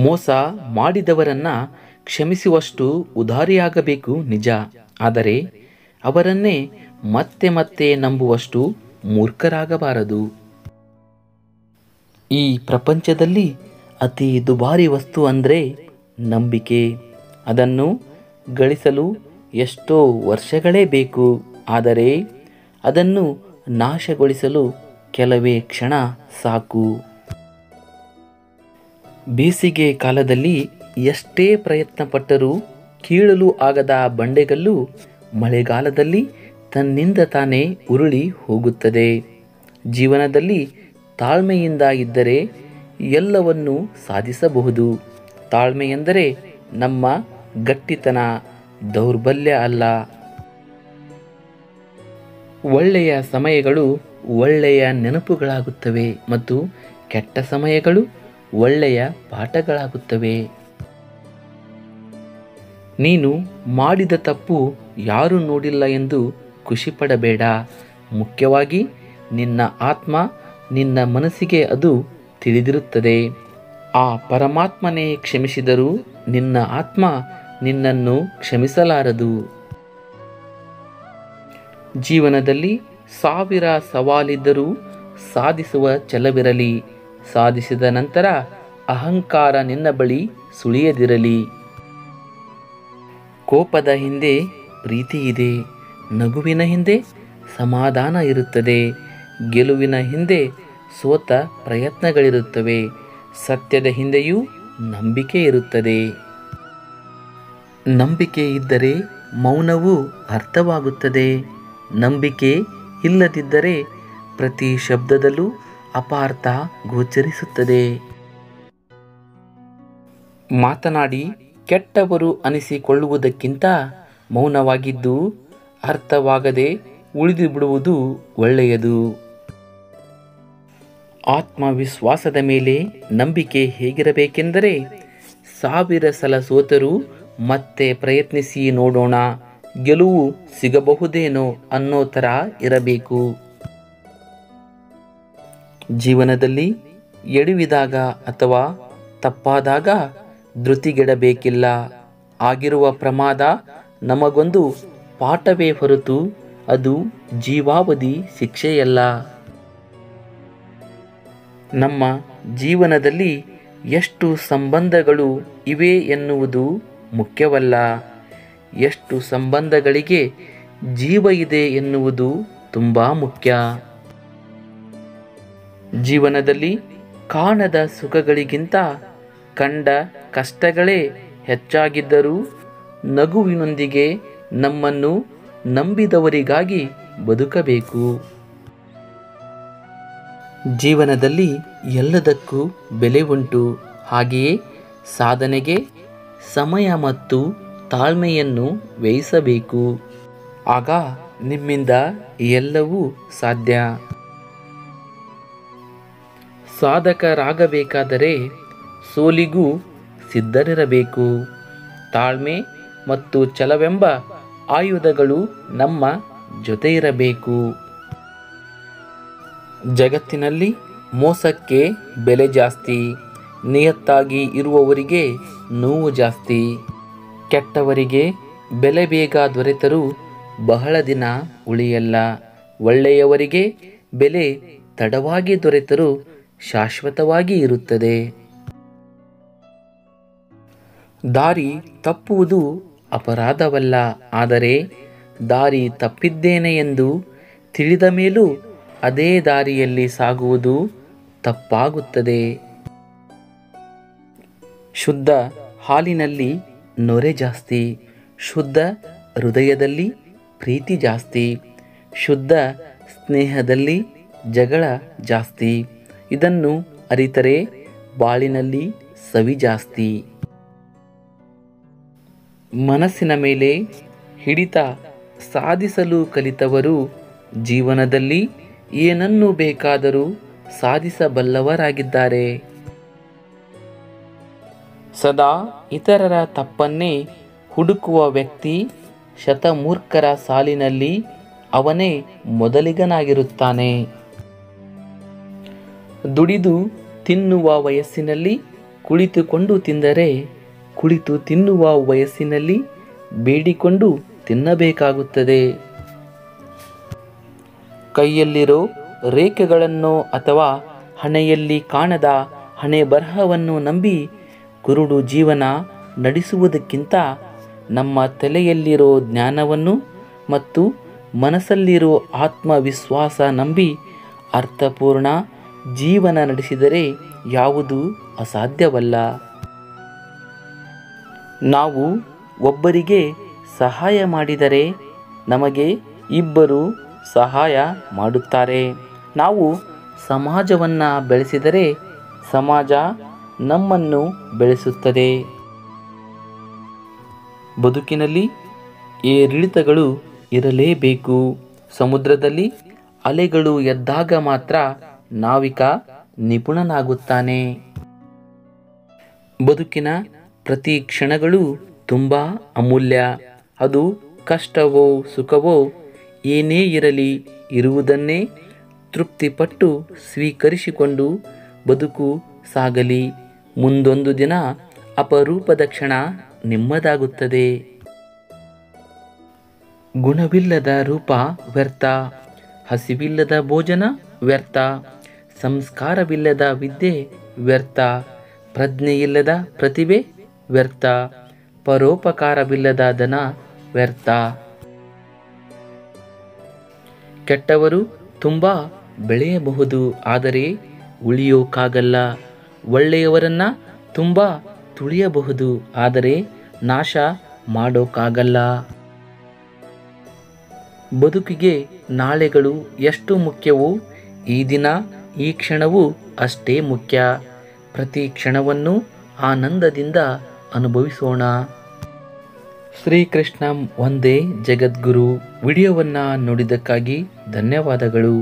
ಮೋಸ ಮಾಡಿದವರನ್ನ ಕ್ಷಮಿಸುವಷ್ಟು ಉದಾರಿಯಾಗಬೇಕು ನಿಜ, ಆದರೆ ಅವರನ್ನೇ ಮತ್ತೆ ಮತ್ತೆ ನಂಬುವಷ್ಟು ಮೂರ್ಖರಾಗಬಾರದು. ಈ ಪ್ರಪಂಚದಲ್ಲಿ ಅತಿ ದುಬಾರಿ ವಸ್ತು ಅಂದರೆ ನಂಬಿಕೆ. ಅದನ್ನು ಗಳಿಸಲು ಎಷ್ಟೋ ವರ್ಷಗಳೇ ಬೇಕು, ಆದರೆ ಅದನ್ನು ನಾಶಗೊಳಿಸಲು ಕೆಲವೇ ಕ್ಷಣ ಸಾಕು. ಬೇಸಿಗೆ ಕಾಲದಲ್ಲಿ ಎಷ್ಟೇ ಪ್ರಯತ್ನಪಟ್ಟರೂ ಕೀಳಲು ಆಗದ ಬಂಡೆಗಲ್ಲು ಮಳೆಗಾಲದಲ್ಲಿ ತನ್ನಿಂದ ತಾನೇ ಉರುಳಿ ಹೋಗುತ್ತದೆ. ಜೀವನದಲ್ಲಿ ತಾಳ್ಮೆಯಿಂದ ಇದ್ದರೆ ಎಲ್ಲವನ್ನೂ ಸಾಧಿಸಬಹುದು. ತಾಳ್ಮೆ ಎಂದರೆ ನಮ್ಮ ಗಟ್ಟಿತನ, ದೌರ್ಬಲ್ಯ ಅಲ್ಲ. ಒಳ್ಳೆಯ ಸಮಯಗಳು ಒಳ್ಳೆಯ ನೆನಪುಗಳಾಗುತ್ತವೆ ಮತ್ತು ಕೆಟ್ಟ ಸಮಯಗಳು ಒಳ್ಳೆಯ ಪಾಠಗಳಾಗುತ್ತವೆ. ನೀನು ಮಾಡಿದ ತಪ್ಪು ಯಾರೂ ನೋಡಿಲ್ಲ ಎಂದು ಖುಷಿಪಡಬೇಡ. ಮುಖ್ಯವಾಗಿ ನಿನ್ನ ಆತ್ಮ, ನಿನ್ನ ಮನಸ್ಸಿಗೆ ಅದು ತಿಳಿದಿರುತ್ತದೆ. ಆ ಪರಮಾತ್ಮನೇ ಕ್ಷಮಿಸಿದರೂ ನಿನ್ನ ಆತ್ಮ ನಿನ್ನನ್ನು ಕ್ಷಮಿಸಲಾರದು. ಜೀವನದಲ್ಲಿ 1000 ಸವಾಲಿದ್ದರೂ ಸಾಧಿಸುವ ಛಲವಿರಲಿ. ಸಾಧಿಸಿದ ನಂತರ ಅಹಂಕಾರ ನಿನ್ನ ಬಳಿ ಸುಳಿಯದಿರಲಿ. ಕೋಪದ ಹಿಂದೆ ಪ್ರೀತಿ ಇದೆ, ನಗುವಿನ ಹಿಂದೆ ಸಮಾಧಾನ ಇರುತ್ತದೆ, ಗೆಲುವಿನ ಹಿಂದೆ ಸೋತ ಪ್ರಯತ್ನಗಳಿರುತ್ತವೆ, ಸತ್ಯದ ಹಿಂದೆಯೂ ನಂಬಿಕೆ ಇರುತ್ತದೆ. ನಂಬಿಕೆ ಇದ್ದರೆ ಮೌನವೂ ಅರ್ಥವಾಗುತ್ತದೆ. ನಂಬಿಕೆ ಇಲ್ಲದಿದ್ದರೆ ಪ್ರತಿ ಶಬ್ದದಲ್ಲೂ ಅಪಾರ್ಥ ಗೋಚರಿಸುತ್ತದೆ. ಮಾತನಾಡಿ ಕೆಟ್ಟವರು ಅನಿಸಿಕೊಳ್ಳುವುದಕ್ಕಿಂತ ಮೌನವಾಗಿದ್ದು ಅರ್ಥವಾಗದೆ ಉಳಿದು ಬಿಡುವುದು ಒಳ್ಳೆಯದು. ಆತ್ಮವಿಶ್ವಾಸದ ಮೇಲೆ ನಂಬಿಕೆ ಹೇಗಿರಬೇಕೆಂದರೆ 1000 ಸಲ ಸೋತರೂ ಮತ್ತೆ ಪ್ರಯತ್ನಿಸಿ ನೋಡೋಣ, ಗೆಲುವು ಸಿಗಬಹುದೇನೋ ಅನ್ನೋ ಥರ ಇರಬೇಕು. ಜೀವನದಲ್ಲಿ ಎಡವಿದಾಗ ಅಥವಾ ತಪ್ಪಾದಾಗ ಧೃತಿಗೆಡಬೇಕಿಲ್ಲ. ಆಗಿರುವ ಪ್ರಮಾದ ನಮಗೊಂದು ಪಾಠವೇ ಹೊರತು ಅದು ಜೀವಾವಧಿ ಶಿಕ್ಷೆಯಲ್ಲ. ನಮ್ಮ ಜೀವನದಲ್ಲಿ ಎಷ್ಟು ಸಂಬಂಧಗಳು ಇವೆ ಎನ್ನುವುದು ಮುಖ್ಯವಲ್ಲ, ಎಷ್ಟು ಸಂಬಂಧಗಳಿಗೆ ಜೀವ ಇದೆ ಎನ್ನುವುದು ತುಂಬ ಮುಖ್ಯ. ಜೀವನದಲ್ಲಿ ಕಾಣದ ಸುಖಗಳಿಗಿಂತ ಕಂಡ ಕಷ್ಟಗಳೇ ಹೆಚ್ಚಾಗಿದ್ದರೂ ನಗುವಿನೊಂದಿಗೆ ನಮ್ಮನ್ನು ನಂಬಿದವರಿಗಾಗಿ ಬದುಕಬೇಕು. ಜೀವನದಲ್ಲಿ ಎಲ್ಲದಕ್ಕೂ ಬೆಲೆ ಉಂಟು. ಹಾಗೆಯೇ ಸಾಧನೆಗೆ ಸಮಯ ಮತ್ತು ತಾಳ್ಮೆಯನ್ನು ವ್ಯಯಿಸಬೇಕು. ಆಗ ನಿಮ್ಮಿಂದ ಎಲ್ಲವೂ ಸಾಧ್ಯ. ಸಾಧಕರಾಗಬೇಕಾದರೆ ಸೋಲಿಗೂ ಸಿದ್ಧರಿರಬೇಕು. ತಾಳ್ಮೆ ಮತ್ತು ಛಲವೆಂಬ ಆಯುಧಗಳು ನಮ್ಮ ಜೊತೆ ಇರಬೇಕು. ಜಗತ್ತಿನಲ್ಲಿ ಮೋಸಕ್ಕೆ ಬೆಲೆ ಜಾಸ್ತಿ, ನಿಯತ್ತಾಗಿ ಇರುವವರಿಗೆ ನೋವು ಜಾಸ್ತಿ. ಕೆಟ್ಟವರಿಗೆ ಬೆಲೆ ಬೇಗ ದೊರೆತರೂ ಬಹಳ ದಿನ ಉಳಿಯಲ್ಲ. ಒಳ್ಳೆಯವರಿಗೆ ಬೆಲೆ ತಡವಾಗಿ ದೊರೆತರೂ ಶಾಶ್ವತವಾಗಿ ಇರುತ್ತದೆ. ದಾರಿ ತಪ್ಪುವುದು ಅಪರಾಧವಲ್ಲ, ಆದರೆ ದಾರಿ ತಪ್ಪಿದ್ದೇನೆ ಎಂದು ತಿಳಿದ ಮೇಲೂ ಅದೇ ದಾರಿಯಲ್ಲಿ ಸಾಗುವುದು ತಪ್ಪಾಗುತ್ತದೆ. ಶುದ್ಧ ಹಾಲಿನಲ್ಲಿ ನೊರೆ ಜಾಸ್ತಿ, ಶುದ್ಧ ಹೃದಯದಲ್ಲಿ ಪ್ರೀತಿ ಜಾಸ್ತಿ, ಶುದ್ಧ ಸ್ನೇಹದಲ್ಲಿ ಜಗಳ ಜಾಸ್ತಿ. ಇದನ್ನು ಅರಿತರೆ ಬಾಳಿನಲ್ಲಿ ಸವಿ ಜಾಸ್ತಿ. ಮನಸ್ಸಿನ ಮೇಲೆ ಹಿಡಿತ ಸಾಧಿಸಲು ಕಲಿತವರು ಜೀವನದಲ್ಲಿ ಏನನ್ನು ಬೇಕಾದರೂ ಸಾಧಿಸಬಲ್ಲವರಾಗಿದ್ದಾರೆ. ಸದಾ ಇತರರ ತಪ್ಪನ್ನೇ ಹುಡುಕುವ ವ್ಯಕ್ತಿ ಶತಮೂರ್ಖರ ಸಾಲಿನಲ್ಲಿ ಅವನೇ ಮೊದಲಿಗನಾಗಿರುತ್ತಾನೆ. ದುಡಿದು ತಿನ್ನುವ ವಯಸ್ಸಿನಲ್ಲಿ ಕುಳಿತುಕೊಂಡು ತಿಂದರೆ ಕುಳಿತು ತಿನ್ನುವ ವಯಸ್ಸಿನಲ್ಲಿ ಬೇಡಿಕೊಂಡು ತಿನ್ನಬೇಕಾಗುತ್ತದೆ. ಕೈಯಲ್ಲಿರೋ ರೇಖೆಗಳನ್ನು ಅಥವಾ ಹಣೆಯಲ್ಲಿ ಕಾಣದ ಹಣೆ ಬರಹವನ್ನು ನಂಬಿ ಕುರುಡು ಜೀವನ ನಡೆಸುವುದಕ್ಕಿಂತ ನಮ್ಮ ತಲೆಯಲ್ಲಿರೋ ಜ್ಞಾನವನ್ನು ಮತ್ತು ಮನಸ್ಸಲ್ಲಿರೋ ಆತ್ಮವಿಶ್ವಾಸ ನಂಬಿ ಅರ್ಥಪೂರ್ಣ ಜೀವನ ನಡೆಸಿದರೆ ಯಾವುದೂ ಅಸಾಧ್ಯವಲ್ಲ. ನಾವು ಒಬ್ಬರಿಗೆ ಸಹಾಯ ಮಾಡಿದರೆ ನಮಗೆ ಇಬ್ಬರು ಸಹಾಯ ಮಾಡುತ್ತಾರೆ. ನಾವು ಸಮಾಜವನ್ನು ಬೆಳೆಸಿದರೆ ಸಮಾಜ ನಮ್ಮನ್ನು ಬೆಳೆಸುತ್ತದೆ. ಬದುಕಿನಲ್ಲಿ ಏರಿಳಿತಗಳು ಇರಲೇಬೇಕು. ಸಮುದ್ರದಲ್ಲಿ ಅಲೆಗಳು ಎದ್ದಾಗ ಮಾತ್ರ ನಾವಿಕ ನಿಪುಣನಾಗುತ್ತಾನೆ. ಬದುಕಿನ ಪ್ರತಿ ಕ್ಷಣಗಳು ತುಂಬ ಅಮೂಲ್ಯ. ಅದು ಕಷ್ಟವೋ ಸುಖವೋ ಏನೇ ಇರಲಿ, ಇರುವುದನ್ನೇ ತೃಪ್ತಿಪಟ್ಟು ಸ್ವೀಕರಿಸಿಕೊಂಡು ಬದುಕು ಸಾಗಲಿ. ಮುಂದೊಂದು ದಿನ ಅಪರೂಪದ ಕ್ಷಣ ನಿಮ್ಮದಾಗುತ್ತದೆ. ಗುಣವಿಲ್ಲದ ರೂಪ ವ್ಯರ್ಥ, ಹಸಿವಿಲ್ಲದ ಭೋಜನ ವ್ಯರ್ಥ, ಸಂಸ್ಕಾರವಿಲ್ಲದ ವಿದ್ಯೆ ವ್ಯರ್ಥ, ಪ್ರಜ್ಞೆಯಿಲ್ಲದ ಪ್ರತಿಭೆ ವ್ಯರ್ಥ, ಪರೋಪಕಾರವಿಲ್ಲದ ಧನ ವ್ಯರ್ಥ. ಕೆಟ್ಟವರು ತುಂಬ ಬೆಳೆಯಬಹುದು, ಆದರೆ ಉಳಿಯೋಕ್ಕಾಗಲ್ಲ. ಒಳ್ಳೆಯವರನ್ನ ತುಂಬ ತುಳಿಯಬಹುದು, ಆದರೆ ನಾಶ ಮಾಡೋಕ್ಕಾಗಲ್ಲ. ಬದುಕಿಗೆ ನಾಳೆಗಳು ಎಷ್ಟು ಮುಖ್ಯವೋ ಈ ದಿನ ಈ ಕ್ಷಣವೂ ಅಷ್ಟೇ ಮುಖ್ಯ. ಪ್ರತಿ ಕ್ಷಣವನ್ನು ಆನಂದದಿಂದ ಅನುಭವಿಸೋಣ. ಶ್ರೀಕೃಷ್ಣ ಒಂದೇ ಜಗದ್ಗುರು. ವಿಡಿಯೋವನ್ನು ನೋಡಿದ್ದಕ್ಕಾಗಿ ಧನ್ಯವಾದಗಳು.